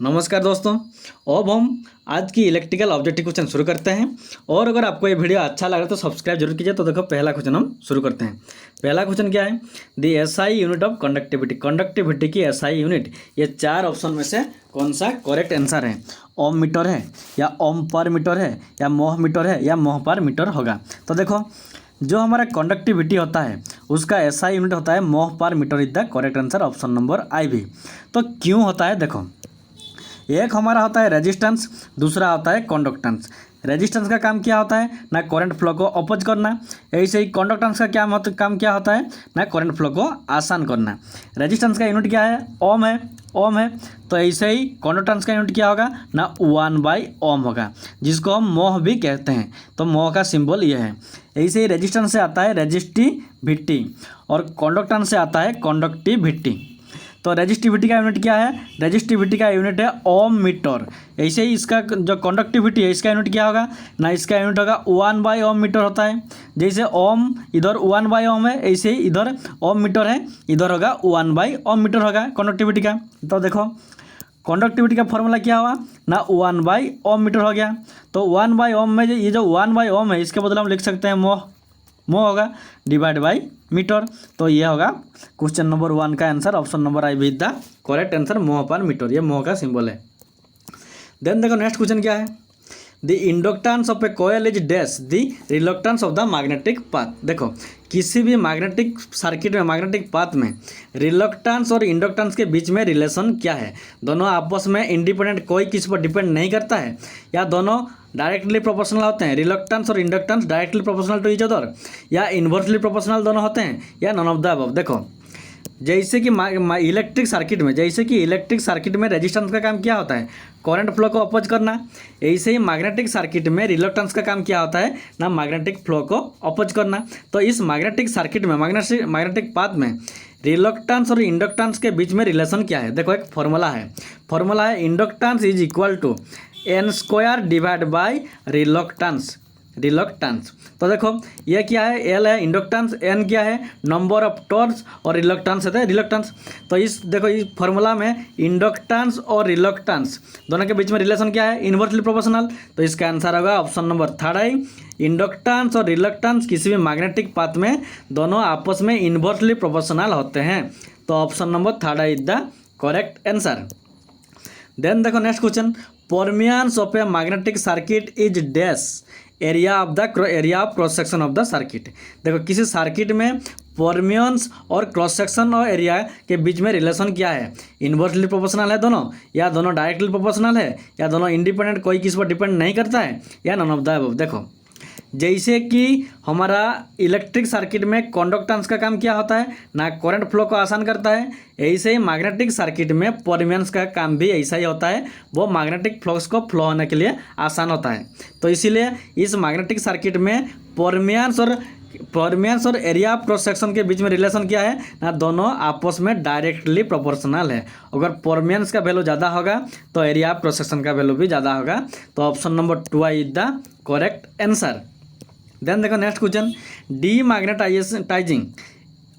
नमस्कार दोस्तों। अब हम आज की इलेक्ट्रिकल ऑब्जेक्टिव क्वेश्चन शुरू करते हैं। और अगर आपको ये वीडियो अच्छा लगा तो सब्सक्राइब जरूर कीजिए। तो देखो पहला क्वेश्चन हम शुरू करते हैं। पहला क्वेश्चन क्या है? The SI unit of conductivity, conductivity की एसआई यूनिट, ये चार ऑप्शन में से कौन सा करेक्ट आंसर है? ओम मीटर है, या ओम पर मीटर है, या मोह मीटर है, या मोह पर मीटर होगा। तो देखो जो हमारा कंडक्टिविटी होता है उसका एसआई यूनिट होता है mho per metre. Is the correct answer, option number I भी। तो क्यों होता है? देखो एक हमारा होता है रेजिस्टेंस, दूसरा होता है कंडक्टेंस। रेजिस्टेंस का काम क्या होता है? ना करंट फ्लो को अपोज करना। ऐसे ही कंडक्टेंस का काम क्या होता है? ना करंट फ्लो को आसान करना। रेजिस्टेंस का यूनिट क्या है? ओम है, ओम है। तो ऐसे ही कंडक्टेंस का यूनिट क्या होगा? ना 1/ओम होगा, जिसको हम मोह भी कहते हैं। तो मोह का सिंबल ये है। ऐसे ही रेजिस्टेंस से आता है रेजिस्टिविटी, और कंडक्टेंस से आता है कंडक्टिविटी। तो रेजिस्टिविटी का यूनिट क्या है? रेजिस्टिविटी का यूनिट है ओम मीटर। ऐसे ही इसका जो कंडक्टिविटी है इसका यूनिट क्या होगा? ना इसका यूनिट होगा 1/ओम मीटर होता है। जैसे ओम इधर 1/ओम है, ऐसे ही इधर ओम मीटर है, इधर होगा 1/ओम मीटर होगा कंडक्टिविटी का। तो देखो कंडक्टिविटी का फॉर्मूला क्या हुआ? ना 1/ओम मीटर हो गया। तो 1/ओम में ये जो 1/ओम है इसके बदले हम लिख सकते हैं मोह होगा डिवाइड बाई मीटर। तो ये होगा क्वेश्चन नंबर 1 का answer, option number I with the correct answer, मोह पर मीटर। ये मोह का सिंबल है। देन देखो नेक्स्ट क्वेश्चन क्या है? The inductance of A coil is dash the reluctance of the magnetic path. देखो किसी भी मैग्नेटिक सर्किट में, मैग्नेटिक पाथ में रिलक्टेंस और इंडक्टेंस के बीच में रिलेशन क्या है? दोनों आपस में इंडिपेंडेंट, कोई किसी पर डिपेंड नहीं करता है, या दोनों डायरेक्टली प्रोपोर्शनल होते हैं? रिलक्टेंस और inductance directly proportional to each other, या इन्वर्सली प्रोपोर्शनल दोनों होते हैं, या नॉन ऑफ द अबव। देखो जैसे कि इलेक्ट्रिक सर्किट में, रेजिस्टेंस का काम क्या होता है? करंट फ्लो को अपोज करना। ऐसे ही मैग्नेटिक सर्किट में रिलक्टेंस का काम क्या होता है? ना मैग्नेटिक फ्लो को अपोज करना। तो इस मैग्नेटिक सर्किट में, मैग्नेटिक पाथ में रिलक्टेंस और इंडक्टेंस के बीच में रिलेशन क्या है? देखो एक फॉर्मूला है inductance is equal to n² divide by reluctance. तो देखो ये क्या है? एल है इंडक्टेंस, एन क्या है? नंबर ऑफ टर्न्स, और रिलक्टेंस है रिलक्टेंस। तो देखो इस फॉर्मूला में इंडक्टेंस और रिलक्टेंस दोनों के बीच में रिलेशन क्या है? Inversely proportional. तो इसका आंसर होगा ऑप्शन नंबर 3 इंडक्टेंस और रिलक्टेंस किसी भी मैग्नेटिक पाथ में दोनों आपस में इन्वर्सली प्रोपोर्शनल होते हैं। तो option number 3 is the correct answer. Then देखो next question, permeance of a magnetic circuit is dash area of cross section of the circuit. देखो किसी सर्किट में परमियंस और क्रॉस सेक्शन और एरिया के बीच में रिलेशन क्या है? इन्वर्सली प्रोपोर्शनल है दोनों, या दोनों डायरेक्टली प्रोपोर्शनल है, या दोनों इंडिपेंडेंट, कोई किसी पर डिपेंड नहीं करता है, या नॉन ऑफ द अबव। देखो जैसे कि हमारा इलेक्ट्रिक सर्किट में कंडक्टेंस का काम क्या होता है? ना करंट फ्लो को आसान करता है। ऐसे ही मैग्नेटिक सर्किट में परमियंस का काम भी ऐसा ही होता है, वो मैग्नेटिक फ्लक्स को फ्लो होने के लिए आसान होता है। तो इसीलिए इस मैग्नेटिक सर्किट में परमियंस और एरिया ऑफ क्रॉस सेक्शन के बीच में रिलेशन क्या है? ना दोनों आपस में डायरेक्टली प्रोपोर्शनल है। अगर परमियंस का वैल्यू ज़्यादा होगा तो एरिया ऑफ क्रॉस सेक्शन का वैल्यू भी ज़्यादा होगा। तो option number 2 is the correct answer. Then देखो next question, demagnetising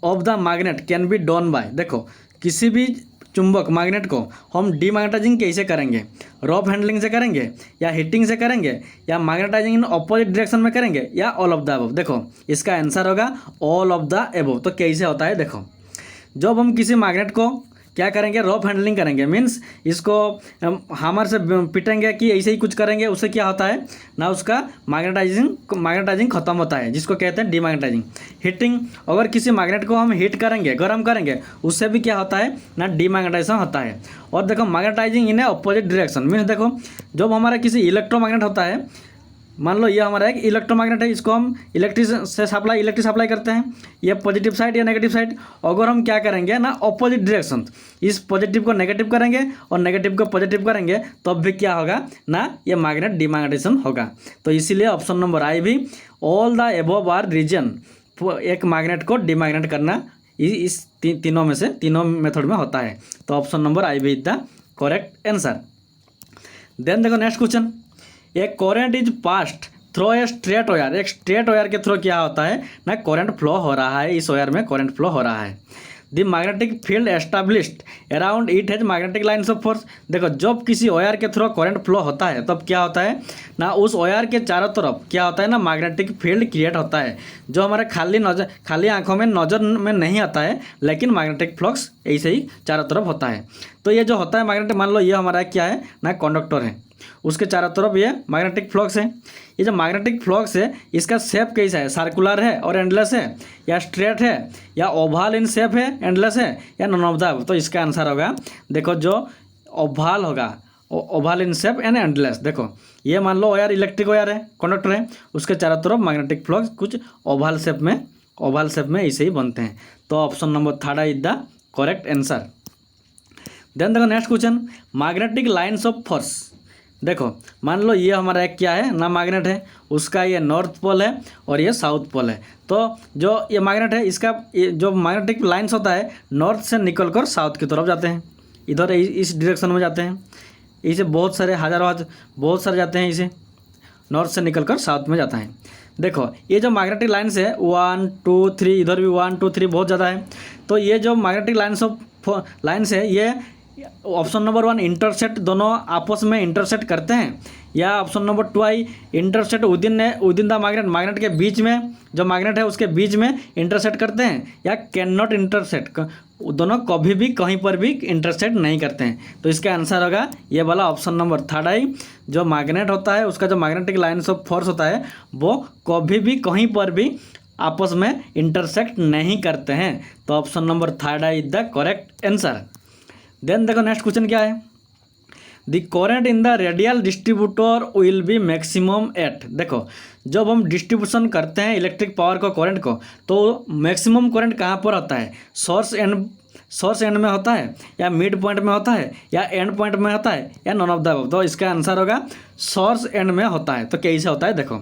of the magnet can be done by. देखो किसी भी चुंबक मैग्नेट को हम डीमैग्नेटाइजिंग कैसे करेंगे? रफ हैंडलिंग से करेंगे, या हीटिंग से करेंगे, या मैग्नेटाइजिंग इन अपोजिट डायरेक्शन में करेंगे, या ऑल ऑफ द अबव। देखो इसका आंसर होगा ऑल ऑफ द अबव। तो कैसे होता है? देखो जब हम किसी मैग्नेट को क्या करेंगे? रफ हैंडलिंग करेंगे, मीन्स इसको हैमर से पिटेंगे कि ऐसे ही कुछ करेंगे, उससे क्या होता है? ना उसका मैग्नेटाइजिंग खत्म होता है, जिसको कहते हैं डीमैग्नेटाइजिंग। हीटिंग, अगर किसी मैग्नेट को हम हीट करेंगे, गर्म करेंगे, उससे भी क्या होता है? ना डीमैग्नेटाइजेशन होता है। और देखो magnetizing in opposite direction, means देखो जब हमारा किसी इलेक्ट्रोमैग्नेट होता है, मान लो ये हमारा एक इलेक्ट्रोमैग्नेट है, इसको हम इलेक्ट्रिक सप्लाई करते हैं, ये पॉजिटिव साइड या नेगेटिव साइड। अगर हम क्या करेंगे ना अपोजिट डायरेक्शन, इस पॉजिटिव को नेगेटिव करेंगे और नेगेटिव को पॉजिटिव करेंगे, तब भी क्या होगा? ना ये मैग्नेट डीमैग्नेटाइजेशन होगा। तो इसीलिए ऑप्शन नंबर आई भी all the above are reason, एक मैग्नेट को डीमैग्नेट करना इस तीनों में से, तीनों मेथड में होता है। तो ऑप्शन नंबर आई भी is the correct answer. Then देखो next question, a current is passed through a straight wire. एक स्ट्रेट वायर के थ्रू क्या होता है? ना करंट फ्लो हो रहा है, इस वायर में करंट फ्लो हो रहा है। The magnetic field established around it has magnetic lines of force. देखो जब किसी वायर के थ्रू करंट फ्लो होता है तब क्या होता है ना, उस वायर के चारों तरफ क्या होता है ना, मैग्नेटिक फील्ड क्रिएट होता है, जो हमारे खाली आंखों में नज़र में नहीं आता है, लेकिन मैग्नेटिक फ्लक्स ऐसे ही चारों तरफ होता है। तो ये जो होता है मैग्नेटिक, मान लो ये हमारा क्या है ना, कंडक्टर है, उसके चारों तरफ ये मैग्नेटिक फ्लक्स है। ये जो मैग्नेटिक फ्लक्स है इसका शेप कैसा है, सर्कुलर है और एंडलेस है, या स्ट्रेट है, या ओवल इन शेप है, एंडलेस है, या नॉन ऑफ द। तो इसका आंसर होगा, देखो जो ओवल होगा, oval in shape and endless. देखो ये मान लो वायर, इलेक्ट्रिक वायर है, कंडक्टर है, उसके चारों तरफ मैग्नेटिक फ्लक्स कुछ ओवल शेप में ऐसे ही बनते हैं। तो option number 3 is the correct answer. Then देखो next question, magnetic lines of force. देखो मान लो ये हमारा एक क्या है ना, मैग्नेट है, उसका ये नॉर्थ पोल है और ये साउथ पोल है। तो जो ये मैग्नेट है इसका जो मैग्नेटिक लाइन्स होता है नॉर्थ से निकलकर साउथ की तरफ जाते हैं, इधर इस डायरेक्शन में जाते हैं, इसे बहुत सारे बहुत सारे जाते हैं, इसे नॉर्थ से निकलकर साउथ में जाता है। देखो ये जो मैग्नेटिक लाइन्स है 1 2 3, इधर भी 1 2 3 बहुत ज़्यादा है। तो ये जो मैग्नेटिक लाइन्स है ये ऑप्शन नंबर 1 इंटरसेक्ट, दोनों आपस में इंटरसेक्ट करते हैं, या option number 2 I intersect within the magnet के बीच में, जो मैग्नेट है उसके बीच में इंटरसेक्ट करते हैं, या कैन नॉट इंटरसेक्ट, दोनों कभी भी कहीं पर भी इंटरसेक्ट नहीं करते हैं। तो इसका आंसर होगा ये वाला ऑप्शन नंबर 3 आई, जो मैग्नेट होता है उसका जो मैग्नेटिक लाइन्स ऑफ फोर्स होता है वो कभी भी कहीं पर भी आपस में इंटरसेक्ट नहीं करते हैं। तो option number 3 I is the correct answer. Then देखो नेक्स्ट क्वेश्चन क्या है, the current in the radial distributor will be maximum at. देखो जब हम डिस्ट्रीब्यूशन करते हैं इलेक्ट्रिक पावर को, करंट को, तो मैक्सिमम करंट कहाँ पर होता है, सोर्स एंड में होता है, या मिड पॉइंट में होता है, या एंड पॉइंट में होता है, या नॉन ऑफ द अबव। तो इसका आंसर होगा सोर्स एंड में होता है। तो कैसे होता है देखो,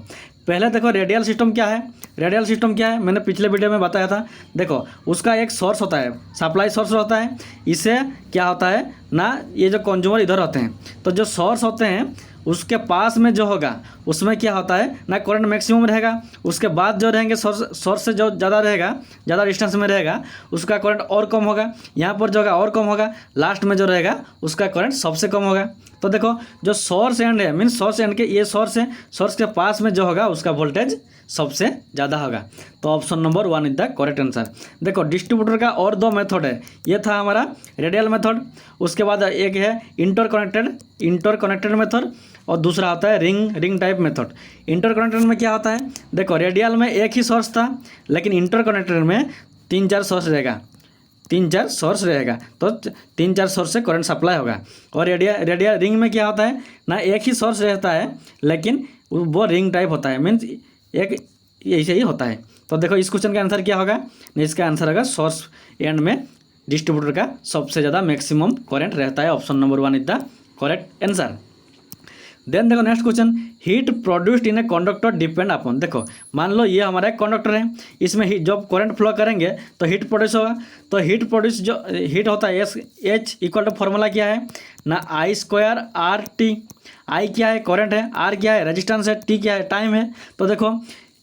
पहले देखो रेडियल सिस्टम क्या है, रेडियल सिस्टम क्या है मैंने पिछले वीडियो में बताया था। देखो उसका एक सोर्स होता है, सप्लाई सोर्स होता है, इससे क्या होता है ना, ये जो कंज्यूमर इधर होते हैं, तो जो सोर्स होते हैं उसके पास में जो होगा उसमें क्या होता है ना, करंट मैक्सिमम रहेगा। उसके बाद जो रहेंगे सोर्स से जो ज़्यादा रहेगा, ज़्यादा डिस्टेंस में रहेगा, उसका करंट और कम होगा, यहाँ पर जो होगा और कम होगा, लास्ट में जो रहेगा उसका करंट सबसे कम होगा। तो देखो जो सोर्स एंड है, मीन्स सोर्स एंड के ये सोर्स है, सोर्स के पास में जो होगा उसका वोल्टेज सबसे ज़्यादा होगा। तो option number 1 is the correct answer. देखो डिस्ट्रीब्यूटर का और 2 मेथड है, ये था हमारा रेडियल मेथड, उसके बाद एक है इंटरकनेक्टेड मेथड, और दूसरा होता है रिंग टाइप मेथड। इंटरकनेक्टेड में क्या होता है, देखो रेडियल में एक ही सोर्स था, लेकिन इंटरकनेक्टेड में 3-4 सोर्स रहेगा, 3-4 सोर्स रहेगा, तो 3-4 सोर्स से करंट सप्लाई होगा। और रेडियल रिंग में क्या होता है ना, एक ही सोर्स रहता है, लेकिन वो रिंग टाइप होता है, मीन्स एक ऐसे ही होता है। तो देखो इस क्वेश्चन का आंसर क्या होगा, इसका आंसर होगा सोर्स एंड में डिस्ट्रीब्यूटर का सबसे ज़्यादा मैक्सिमम करंट रहता है। Option number 1 is the correct answer. Then देखो next question, heat produced in a conductor depend upon. देखो मान लो ये हमारा एक कंडक्टर है, इसमें जब करंट फ्लो करेंगे तो हीट प्रोड्यूस होगा। तो हीट प्रोड्यूस जो हीट होता है H इक्वल टू फॉर्मूला क्या है ना, I² RT। I क्या है, करंट है, R क्या है, रेजिस्टेंस है, T क्या है, टाइम है। तो देखो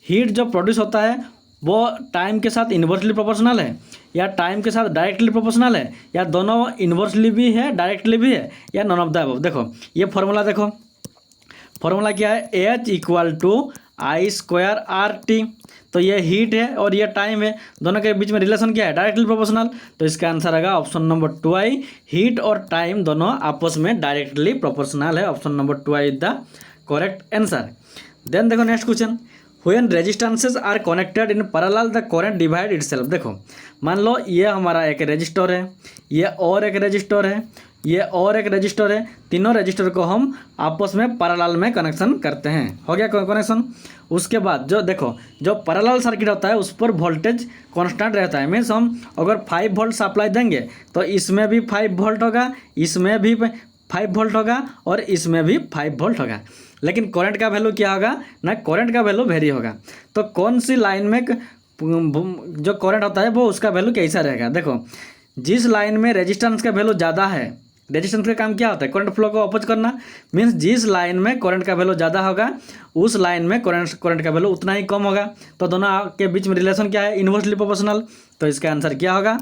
हीट जो प्रोड्यूस होता है वो टाइम के साथ इन्वर्सली प्रोपोर्शनल है, या टाइम के साथ डायरेक्टली प्रोपोर्शनल है, या दोनों इन्वर्सली भी है डायरेक्टली भी है, या नॉन ऑफ द अबव। देखो ये फॉर्मूला देखो, फॉर्मूला क्या है, H equal to I² RT। तो ये हीट है और ये टाइम है, दोनों के बीच में रिलेशन क्या है, डायरेक्टली प्रोपोर्शनल। तो इसका आंसर आएगा ऑप्शन नंबर 2 आई, हीट और टाइम दोनों आपस में डायरेक्टली प्रोपोर्शनल है। Option number 2 I is the correct answer. Then देखो next question, when resistances are connected in parallel the current divide itself. देखो मान लो ये हमारा एक रजिस्टर है, ये और एक रजिस्टर है, ये और एक रजिस्टर है, तीनों रजिस्टर को हम आपस में पैरेलल में कनेक्शन करते हैं, हो गया कनेक्शन। उसके बाद जो देखो जो पैरेलल सर्किट होता है उस पर वोल्टेज कांस्टेंट रहता है, मीन्स हम अगर 5 वोल्ट सप्लाई देंगे तो इसमें भी 5 वोल्ट होगा, इसमें भी 5 वोल्ट होगा, और इसमें भी 5 वोल्ट होगा। लेकिन करंट का वैल्यू क्या होगा ना, करंट का वैल्यू वेरी होगा। तो कौन सी लाइन में जो करंट होता है वो उसका वैल्यू कैसा रहेगा। देखो जिस लाइन में रेजिस्टेंस का वैल्यू ज़्यादा है, रेजिस्टेंस का काम क्या होता है, करंट फ्लो को अपोज करना, मीन्स जिस लाइन में करंट का वैल्यू ज़्यादा होगा उस लाइन में करंट का वैल्यू उतना ही कम होगा। तो दोनों के बीच में रिलेशन क्या है, इन्वर्सली प्रोपोर्शनल। तो इसका आंसर क्या होगा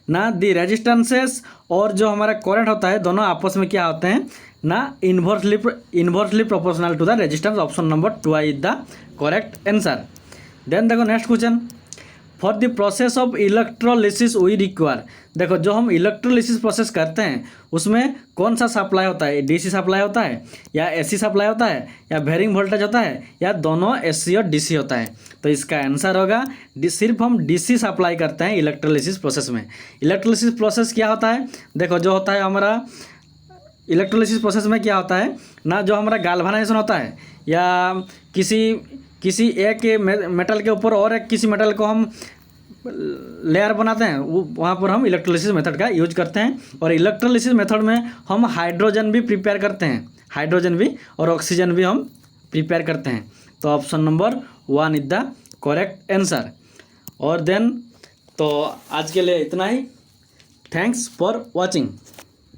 ना दी रेजिस्टेंसेस और जो हमारा करंट होता है दोनों आपस में क्या होते हैं ना inversely proportional to the resistance. Option number 2 is the correct answer. Then देखो next question, for the process of electrolysis we require. देखो जो हम इलेक्ट्रोलिसिस प्रोसेस करते हैं उसमें कौन सा सप्लाई होता है, डीसी सप्लाई होता है या एसी सप्लाई होता है या वेरिंग वोल्टेज होता है या दोनों एसी और डीसी होता है। तो इसका आंसर होगा सिर्फ हम डीसी सप्लाई करते हैं इलेक्ट्रोलिसिस प्रोसेस में। इलेक्ट्रोलिसिस प्रोसेस क्या होता है, देखो जो होता है हमारा इलेक्ट्रोलिसिस प्रोसेस में क्या होता है ना, जो हमारा गाल्वानाइजेशन होता है या किसी एक मेटल के ऊपर और एक किसी मेटल को हम लेयर बनाते हैं, वो वहाँ पर हम इलेक्ट्रोलिसिस मेथड का यूज करते हैं। और इलेक्ट्रोलिसिस मेथड में हम हाइड्रोजन भी प्रिपेयर करते हैं, हाइड्रोजन भी और ऑक्सीजन भी हम प्रिपेयर करते हैं। तो option number 1 is the correct answer. और देन तो आज के लिए इतना ही। Thanks for watching.